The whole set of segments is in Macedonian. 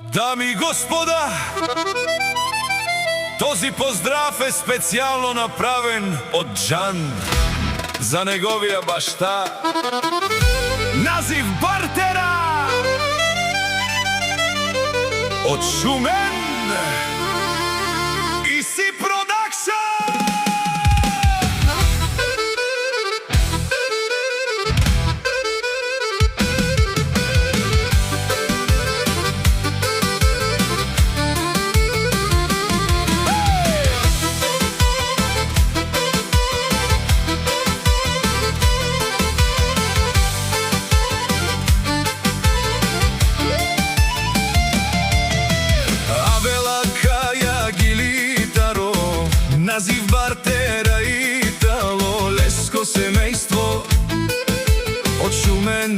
Дами и господа, този поздрав е специјално направен од Џан за неговија башта. Назив Бартера од Шумен и Си Продакшн. Назив Бартера Итало, леско семејство од Шумен,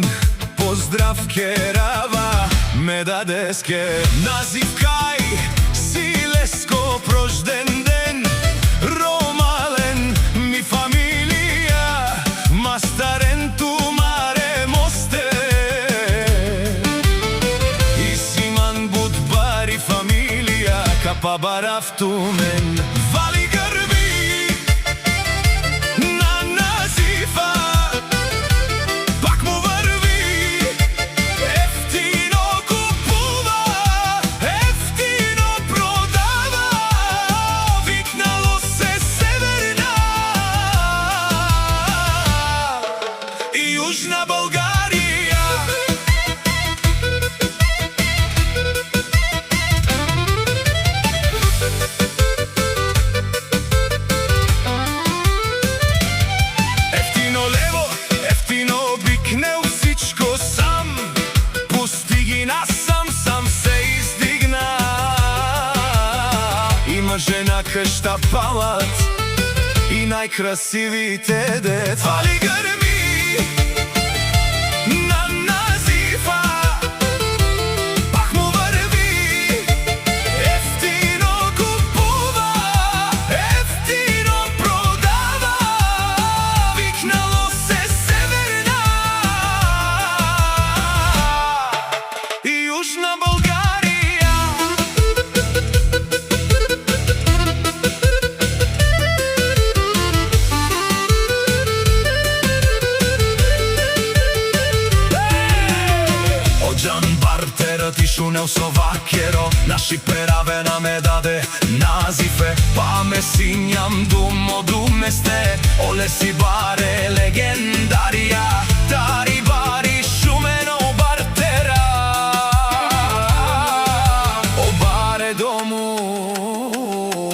поздрав керава ме дадеске. Назив кај си леско прожден ден, ромален ми фамилија, мастарен ту маре мосте. И Симан Будбари фамилија, капа барав ту мен. Южна Българија. Ефтино лево, ефтино обикнел всичко сам. Постиги насам, сам се издигна. Има жена къща палат и најкрасивите деца. Фали гърми на Назифа, пак му върви, ефтино купува, ефтино продава, викнало се Северна и Южна България. Ти шунел со вакеро, наши перавена ме даде називе, па ме синјам думо думесте, оле си баре легендарија, тари бари Шумено Бартера, о баре дому,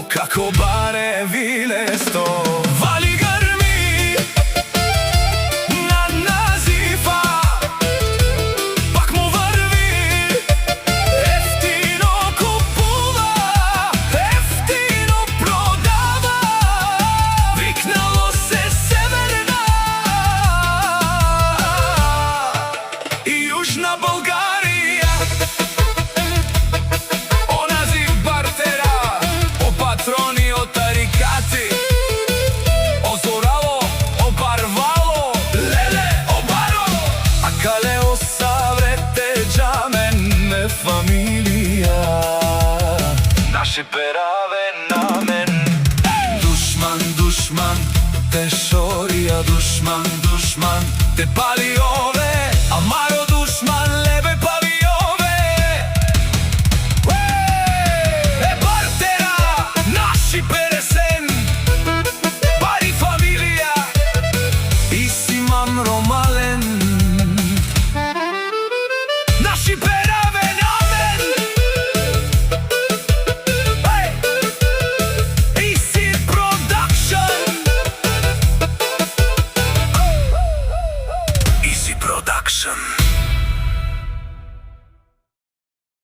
како баре вилесто. Южна Българија. О Назив Бартера, о патрони, о тарикати, о зорало, о барвало, леле, о баро, а кале о саврете Џамен фамилија. Наши пераве на мен. Душман, душман, те шорија, душман, душман, те палио.